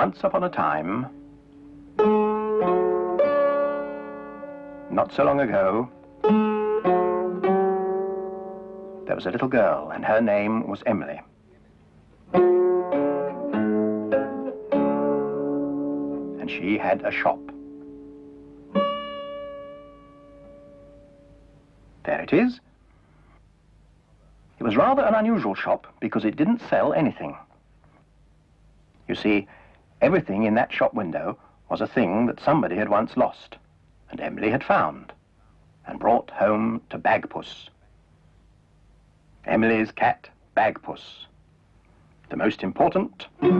Once upon a time, not so long ago, there was a little girl, and her name was Emily. And she had a shop. There it is. It was rather an unusual shop because it didn't sell anything. You see, everything in that shop window was a thing that somebody had once lost, and Emily had found, and brought home to Bagpuss. Emily's cat, Bagpuss. The most important, the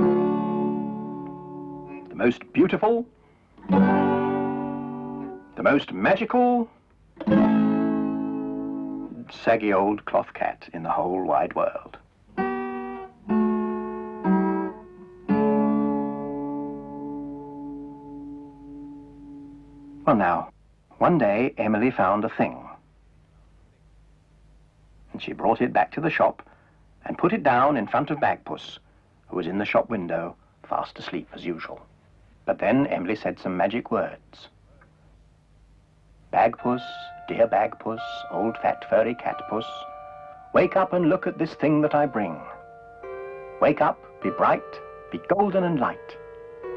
most beautiful, the most magical, saggy old cloth cat in the whole wide world. Well now, one day Emily found a thing. And she brought it back to the shop and put it down in front of Bagpuss, who was in the shop window, fast asleep as usual. But then Emily said some magic words. Bagpuss, dear Bagpuss, old fat furry cat puss, wake up and look at this thing that I bring. Wake up, be bright, be golden and light.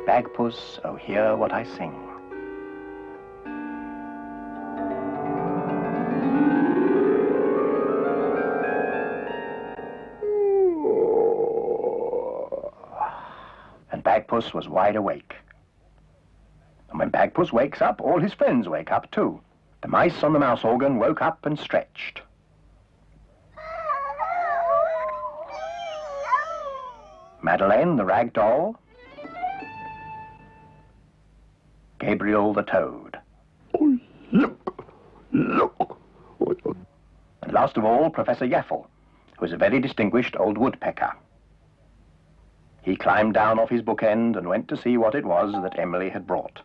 Bagpuss, oh hear what I sing. And Bagpuss was wide awake. And when Bagpuss wakes up, all his friends wake up too. The mice on the mouse organ woke up and stretched. Madeleine, the rag doll. Gabriel, the toad. Oh, look, look. And last of all, Professor Yaffle, who was a very distinguished old woodpecker. He climbed down off his bookend and went to see what it was that Emily had brought.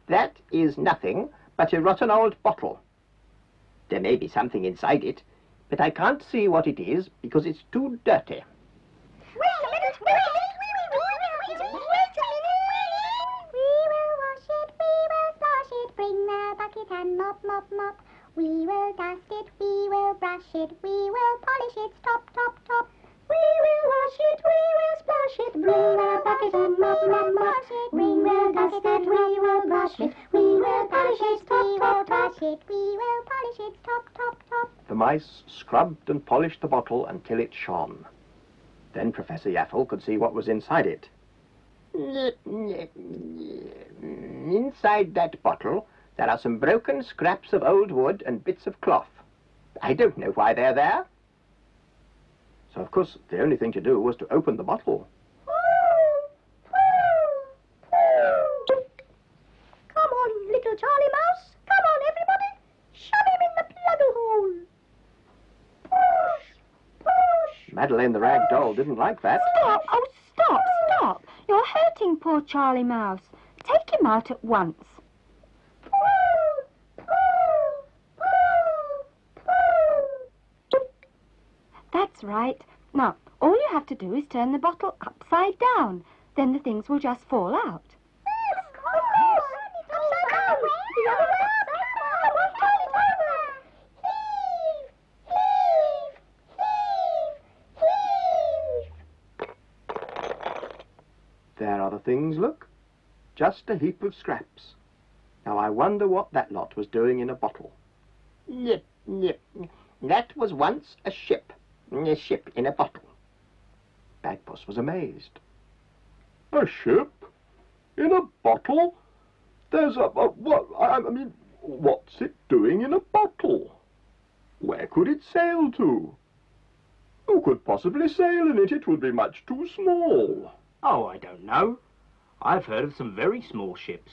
That is nothing but a rotten old bottle. There may be something inside it, but I can't see what it is because it's too dirty. Wait a minute! We will wash it, we will flush it, bring the bucket and mop, mop, mop. We will dust it, we will brush it, we will polish it, top, top, top. We will wash it, we will splash it, bring the bucket and mop, mop, mop. We will dust it, we will brush it, we will polish it, top, top, top. We will polish it, top, top, top. The mice scrubbed and polished the bottle until it shone. Then Professor Yaffle could see what was inside it. Inside that bottle, there are some broken scraps of old wood and bits of cloth. I don't know why they're there. So, of course, the only thing to do was to open the bottle. Come on, little Charlie Mouse. Come on, everybody. Shove him in the pluggle hole. Push, push. Madeleine, the rag doll, didn't like that. Stop! Oh, stop, stop! You're hurting poor Charlie Mouse. Take him out at once. That's right. Now, all you have to do is turn the bottle upside down. Then the things will just fall out. There are the things, look. Just a heap of scraps. Now, I wonder what that lot was doing in a bottle. Nip, nip. That was once a ship. A ship in a bottle. Bagpuss was amazed. A ship? In a bottle? There's what? I mean, what's it doing in a bottle? Where could it sail to? Who could possibly sail in it? It would be much too small. Oh, I don't know. I've heard of some very small ships.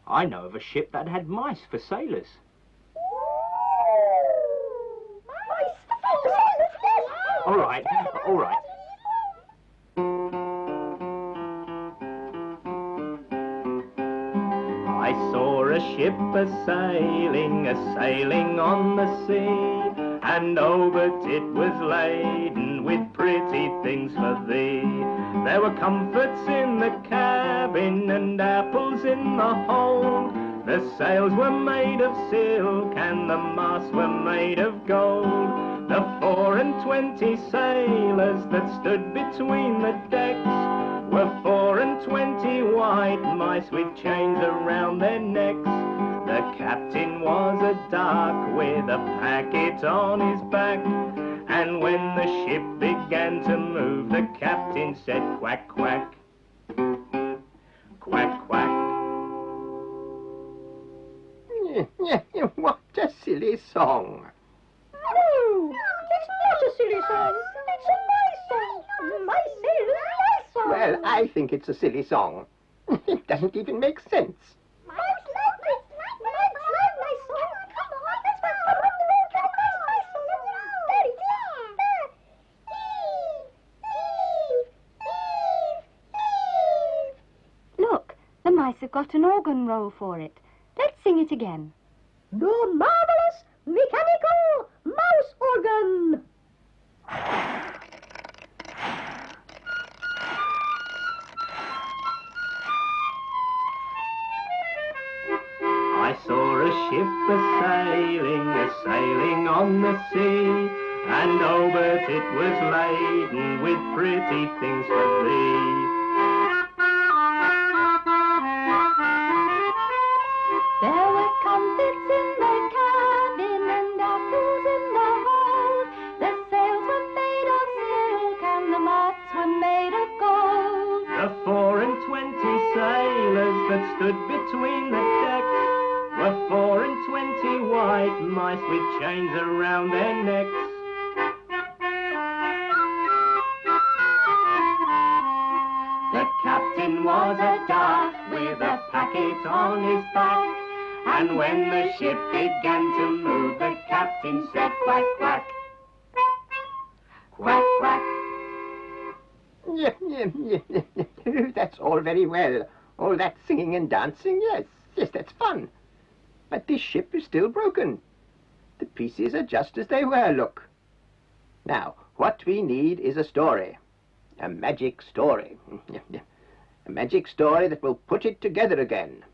I know of a ship that had mice for sailors. All right, all right. a ship a-sailing on the sea, and oh, but it was laden with pretty things for thee. There were comforts in the cabin and apples in the hold. The sails were made of silk and the masts were made of gold. The 24 sailors that stood between the decks were 24 white mice with chains around their necks. The captain was a duck with a packet on his back, and when the ship began to move, the captain said quack, quack, quack, quack. What a silly song. No, it's not a silly song. It's a nice song. My sailors nice song. Well, I think it's a silly song. It doesn't even make sense. Look, the mice have got an organ roll for it. Let's sing it again. The marvelous mechanical mouse organ. I saw a ship a-sailing on the sea, and oh, but it was laden with pretty things for thee. There were comfits in the cabin and apples in the hold. The sails were made of silk and the masts were made of gold. The 24 sailors that stood between the decks were 24 white mice with chains around their necks. The captain was a duck with a packet on his back, and when the ship began to move, the captain said quack, quack, quack, quack. That's all very well. All that singing and dancing, yes, that's fun. But this ship is still broken. The pieces are just as they were, look. Now, what we need is a story. A magic story. A magic story that will put it together again.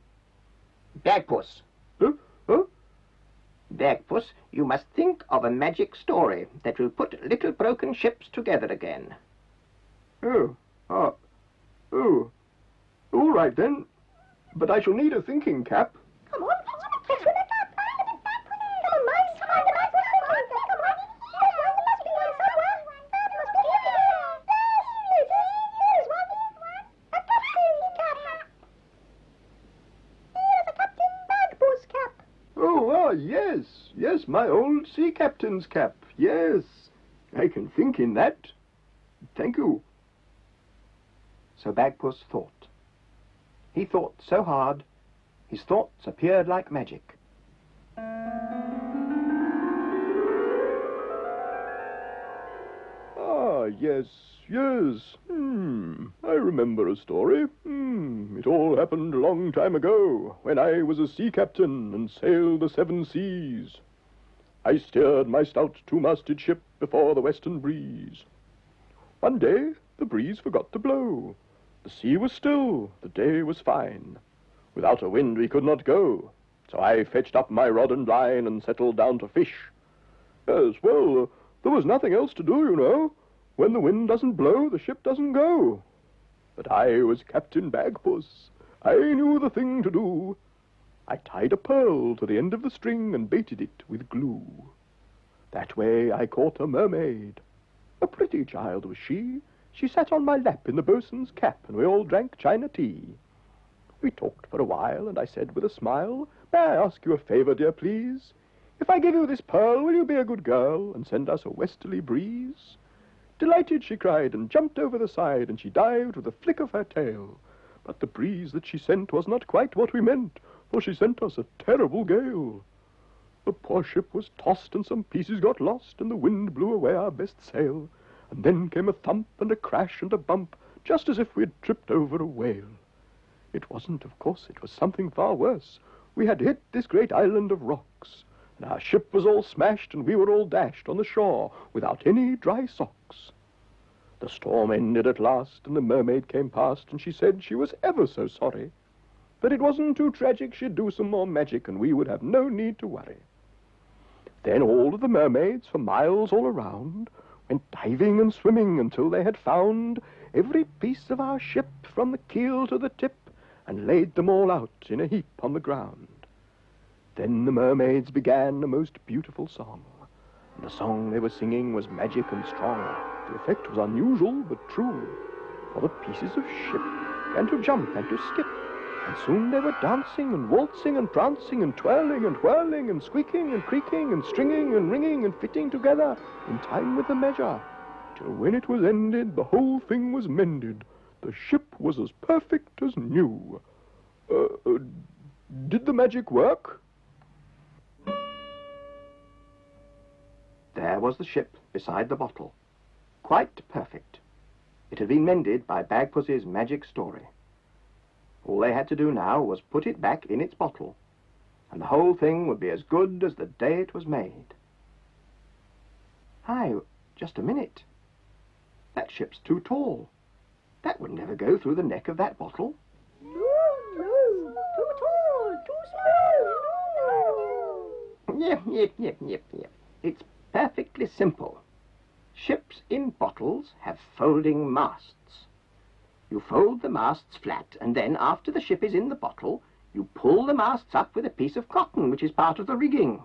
Bagpuss. Huh? Bagpuss, you must think of a magic story that will put little broken ships together again. Oh. All right then. But I shall need a thinking cap. Come on, fetch with a cap. Come on, mice. Come on. There must be one somewhere. Must be here. Here's one. A captain's cap. Here's a Captain Bagpuss cap. Oh, yes, my old sea captain's cap. Yes, I can think in that. Thank you. So Bagpuss thought. He thought so hard, his thoughts appeared like magic. Ah, yes. I remember a story. It all happened a long time ago, when I was a sea captain and sailed the 7 seas. I steered my stout 2-masted ship before the western breeze. One day, the breeze forgot to blow. The sea was still, the day was fine. Without a wind we could not go, so I fetched up my rod and line and settled down to fish. Yes, well, there was nothing else to do, you know. When the wind doesn't blow, the ship doesn't go. But I was Captain Bagpuss. I knew the thing to do. I tied a pearl to the end of the string and baited it with glue. That way I caught a mermaid. A pretty child was she. She sat on my lap in the boatswain's cap, and we all drank China tea. We talked for a while, and I said with a smile, "May I ask you a favor, dear, please? If I give you this pearl, will you be a good girl and send us a westerly breeze?" "Delighted," she cried, and jumped over the side, and she dived with a flick of her tail. But the breeze that she sent was not quite what we meant, for she sent us a terrible gale. The poor ship was tossed, and some pieces got lost, and the wind blew away our best sail. And then came a thump and a crash and a bump, just as if we had tripped over a whale. It wasn't, of course, it was something far worse. we had hit this great island of rocks, and our ship was all smashed and we were all dashed on the shore without any dry socks. The storm ended at last, and the mermaid came past, and she said she was ever so sorry, but it wasn't too tragic, she'd do some more magic, and we would have no need to worry. Then all of the mermaids, for miles all around, went diving and swimming until they had found every piece of our ship from the keel to the tip, and laid them all out in a heap on the ground. Then the mermaids began a most beautiful song, and the song they were singing was magic and strong. The effect was unusual but true, for the pieces of ship began to jump and to skip, and soon they were dancing and waltzing and prancing and twirling and whirling and squeaking and creaking and stringing and ringing and fitting together in time with the measure, till when it was ended the whole thing was mended. The ship was as perfect as new. Did the magic work? There was the ship beside the bottle, quite perfect. It had been mended by Bagpuss's magic story. All they had to do now was put it back in its bottle, and the whole thing would be as good as the day it was made. Hi, just a minute. That ship's too tall. That would never go through the neck of that bottle. No, too tall, too small, Yep. It's perfectly simple. Ships in bottles have folding masts. You fold the masts flat, and then, after the ship is in the bottle, you pull the masts up with a piece of cotton, which is part of the rigging.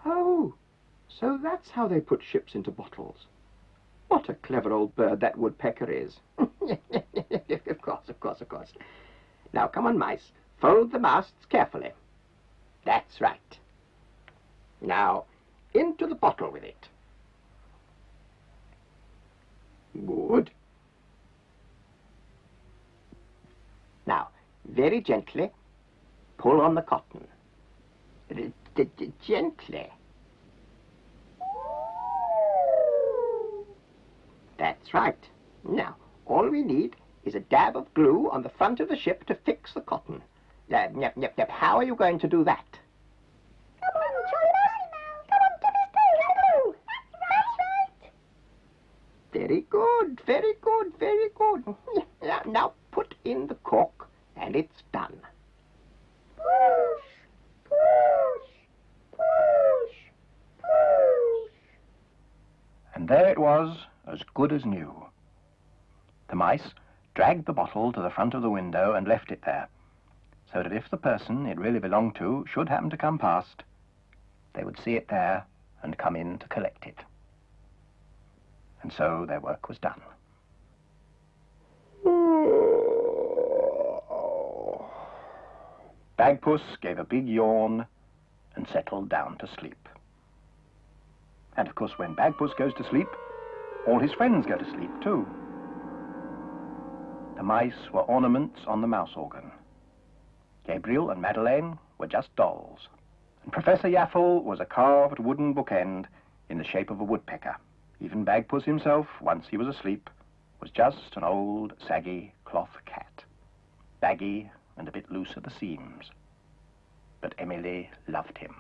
Oh, so that's how they put ships into bottles. What a clever old bird that woodpecker is. Of course. Now, come on, mice. Fold the masts carefully. That's right. Now, into the bottle with it. Good. Now, very gently, pull on the cotton. Gently. That's right. Now, all we need is a dab of glue on the front of the ship to fix the cotton. Yep. How are you going to do that? Come on, join us now. Come on, give us glue. That's right. Very good. Now put in the cork, and it's done. Push. And there it was, as good as new. The mice dragged the bottle to the front of the window and left it there, so that if the person it really belonged to should happen to come past, they would see it there and come in to collect it. And so their work was done. Bagpuss gave a big yawn and settled down to sleep. And of course, when Bagpuss goes to sleep, all his friends go to sleep too. The mice were ornaments on the mouse organ. Gabriel and Madeleine were just dolls. And Professor Yaffle was a carved wooden bookend in the shape of a woodpecker. Even Bagpuss himself, once he was asleep, was just an old, saggy cloth cat, baggy and a bit loose at the seams. But Emily loved him.